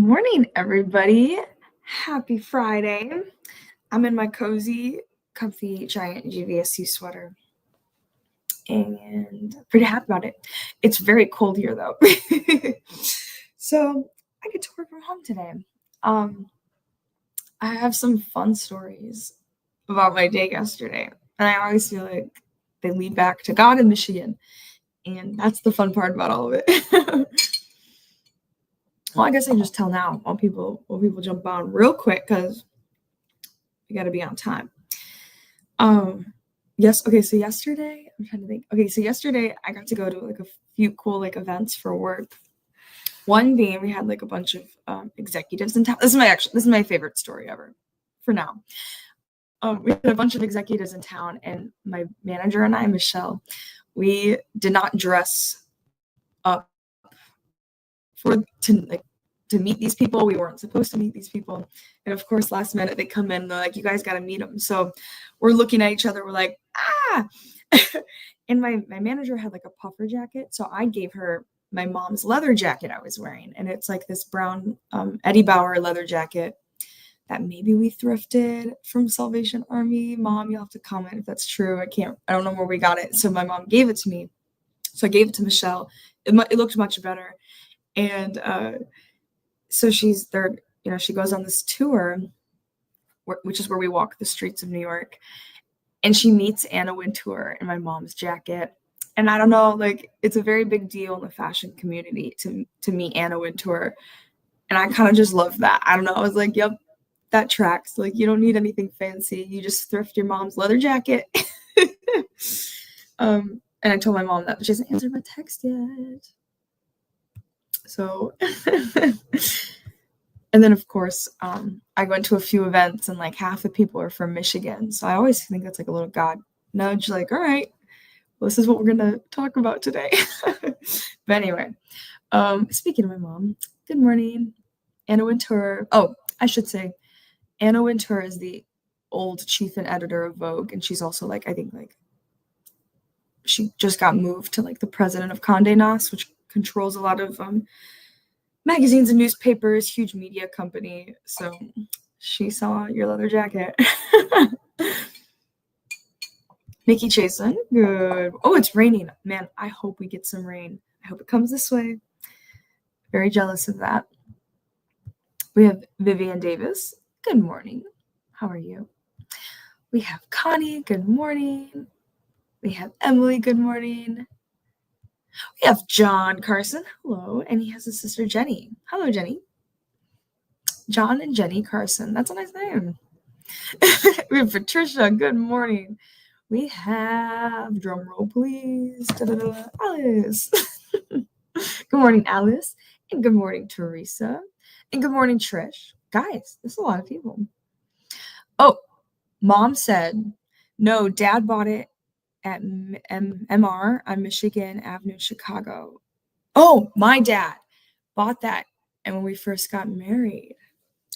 morning, everybody. Happy Friday. I'm in my cozy, comfy, giant GVSC sweater and pretty happy about it. It's very cold here, though. So I get to work from home today. I have some fun stories about my day yesterday, and I always feel like they lead back to God in Michigan, and that's the fun part about all of it. Well, I guess I can just tell now while people jump on real quick because we got to be on time. Yes. Okay. So yesterday, I'm trying to think. Okay. So yesterday I got to go to like a few cool like events for work. One being we had like a bunch of executives in town. This is my favorite story ever for now. We had a bunch of executives in town, and my manager and I, Michelle, we did not dress up to meet these people. We weren't supposed to meet these people. And of course, last minute they come in, they're like, you guys got to meet them. So we're looking at each other. We're like, ah. And my manager had like a puffer jacket. So I gave her my mom's leather jacket I was wearing. And it's like this brown Eddie Bauer leather jacket that maybe we thrifted from Salvation Army. Mom, you'll have to comment if that's true. I don't know where we got it. So my mom gave it to me. So I gave it to Michelle. It looked much better. And so she's there, she goes on this tour, which is where we walk the streets of New York. And she meets Anna Wintour in my mom's jacket. And I don't know, like, it's a very big deal in the fashion community to meet Anna Wintour. And I kind of just love that. I don't know. I was like, yep, that tracks. Like, you don't need anything fancy. You just thrift your mom's leather jacket. And I told my mom that, but she hasn't answered my text yet. So, and then of course, I went to a few events and like half the people are from Michigan. So I always think that's like a little God nudge, like, all right, well, this is what we're going to talk about today. But anyway, speaking of my mom, good morning, Anna Wintour. Oh, I should say Anna Wintour is the old chief and editor of Vogue. And she's also like, I think like she just got moved to like the president of Condé Nast, which controls a lot of magazines and newspapers, huge media company. So she saw your leather jacket. Nikki Chasen, good. Oh, it's raining. Man, I hope we get some rain. I hope it comes this way. Very jealous of that. We have Vivian Davis. Good morning. How are you? We have Connie. Good morning. We have Emily. Good morning. We have John Carson. Hello. And he has a sister, Jenny. Hello, Jenny. John and Jenny Carson. That's a nice name. We have Patricia. Good morning. We have, drum roll, please, Alice. Good morning, Alice. And good morning, Teresa. And good morning, Trish. Guys, there's a lot of people. Oh, Mom said, no, Dad bought it at MR on Michigan Avenue in Chicago. Oh, my dad bought that. And when we first got married.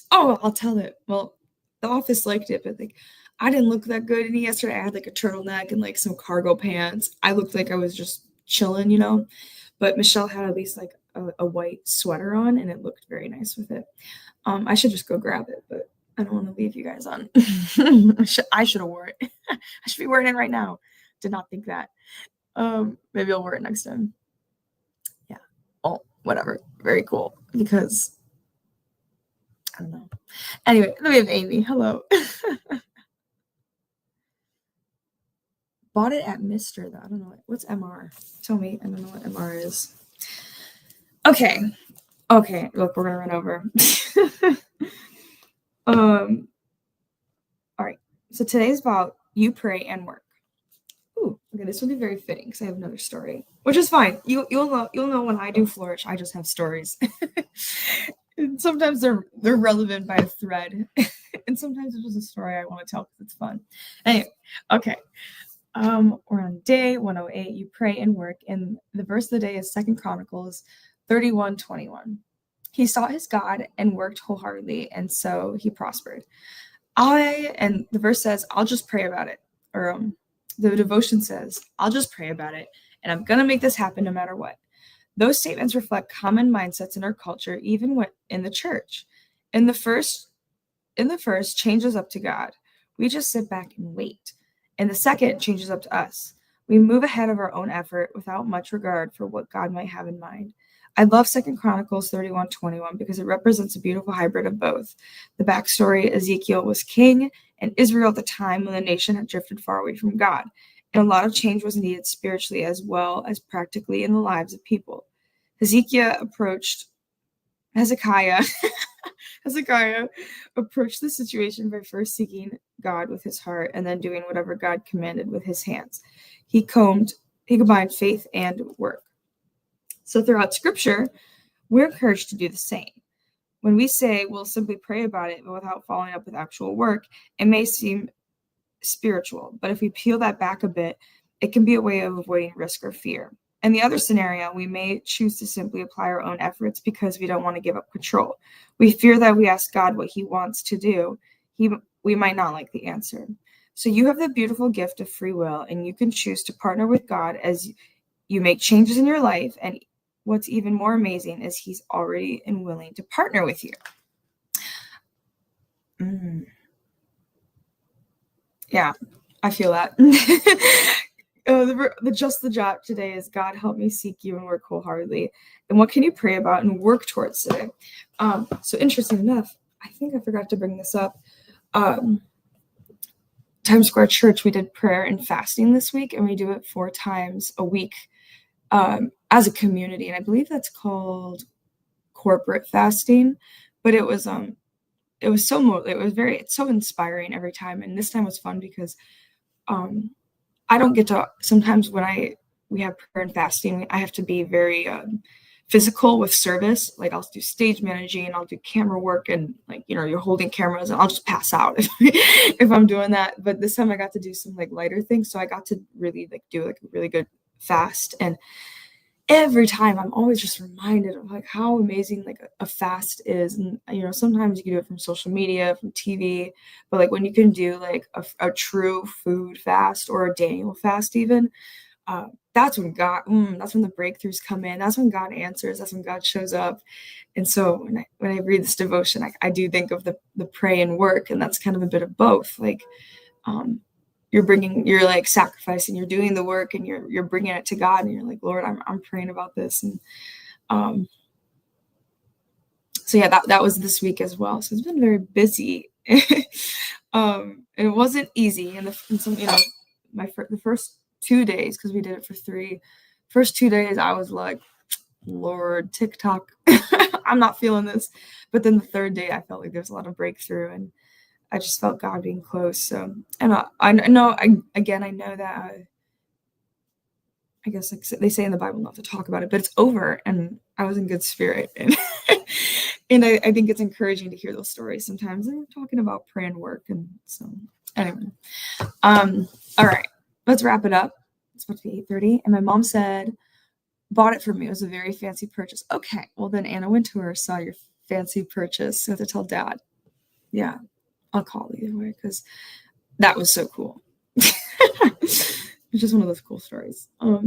Oh, I'll tell it. Well, the office liked it, but like I didn't look that good. And yesterday I had like a turtleneck and like some cargo pants. I looked like I was just chilling, But Michelle had at least like a white sweater on, and it looked very nice with it. I should just go grab it, but I don't want to leave you guys on. I should have wore it. I should be wearing it right now. Did not think that. Maybe I'll wear it next time. Yeah. Oh, whatever. Very cool. Because I don't know. Anyway, then we have Amy. Hello. Bought it at Mr. though. I don't know. What's MR? Tell me. I don't know what MR is. Okay. Look, we're gonna run over. All right. So today's about you pray and work. Ooh, okay. This will be very fitting because I have another story, which is fine. You'll know when I do Flourish, I just have stories. And sometimes they're relevant by a thread, and sometimes it's just a story I want to tell because it's fun. Anyway, okay. We're on day 108. You pray and work, and the verse of the day is 2 Chronicles 31:21. He sought his God and worked wholeheartedly, and so he prospered. And the verse says, I'll just pray about it. Or the devotion says, I'll just pray about it, and I'm gonna make this happen no matter what. Those statements reflect common mindsets in our culture, even in the church. In the first, change is up to God. We just sit back and wait. And the second, change is up to us. We move ahead of our own effort without much regard for what God might have in mind. I love 2 Chronicles 31:21 because it represents a beautiful hybrid of both. The backstory: Ezekiel was king and Israel at the time when the nation had drifted far away from God. And a lot of change was needed spiritually as well as practically in the lives of people. Hezekiah approached the situation by first seeking God with his heart and then doing whatever God commanded with his hands. He combined faith and work. So throughout Scripture, we're encouraged to do the same. When we say we'll simply pray about it, but without following up with actual work, it may seem spiritual, but if we peel that back a bit, it can be a way of avoiding risk or fear. In the other scenario, we may choose to simply apply our own efforts because we don't want to give up control. We fear that we ask God what he wants to do, we might not like the answer. So you have the beautiful gift of free will, and you can choose to partner with God as you make changes in your life. And what's even more amazing is he's already and willing to partner with you. Yeah, I feel that. The job today is, God, help me seek you and work wholeheartedly. And what can you pray about and work towards today? So interesting enough, I think I forgot to bring this up. Times Square Church, we did prayer and fasting this week, and we do it 4 times a week as a community. And I believe that's called corporate fasting. But it's so inspiring every time. And this time was fun because I don't get to, sometimes when we have prayer and fasting, I have to be very physical with service. Like I'll do stage managing, I'll do camera work, and you're holding cameras, and I'll just pass out if I'm doing that. But this time I got to do some lighter things. So I got to really do a really good fast. And every time I'm always just reminded of how amazing a fast is. And sometimes you can do it from social media, from TV, but when you can do a true food fast or a Daniel fast even, that's when the breakthroughs come in. That's when God answers. That's when God shows up. And so when I read this devotion, I do think of the pray and work, and that's kind of a bit of both. You're sacrificing, you're doing the work, and you're bringing it to God, and you're like, Lord, I'm praying about this. And so yeah, that was this week as well. So it's been very busy. And it wasn't easy. And the first 2 days, because we did it for 3, first 2 days I was like, Lord, TikTok, I'm not feeling this. But then the third day I felt like there's a lot of breakthrough, and I just felt God being close. So, and I know that I guess they say in the Bible not to talk about it, but it's over, and I was in good spirit. And and I think it's encouraging to hear those stories sometimes. And we're talking about prayer and work. And so anyway, all right, let's wrap it up. It's about to be 8:30. And my mom bought it for me. It was a very fancy purchase. Okay, well then Anna went to her, saw your fancy purchase. So I have to tell Dad. Yeah, I'll call either way, because that was so cool. It's just one of those cool stories. But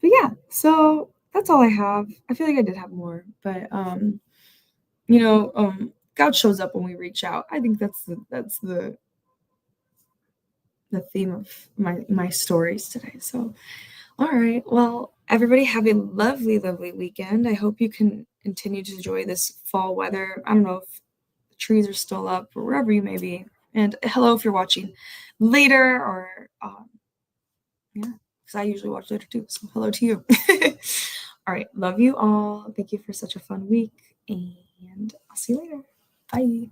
yeah, so that's all I have. I feel like I did have more, but God shows up when we reach out. I think that's the theme of my stories today. So, all right, well, everybody have a lovely, lovely weekend. I hope you can continue to enjoy this fall weather. I don't know if the trees are still up or wherever you may be. And hello if you're watching later, or yeah, because I usually watch later too. So hello to you. All right, love you all. Thank you for such a fun week, and I'll see you later. Bye.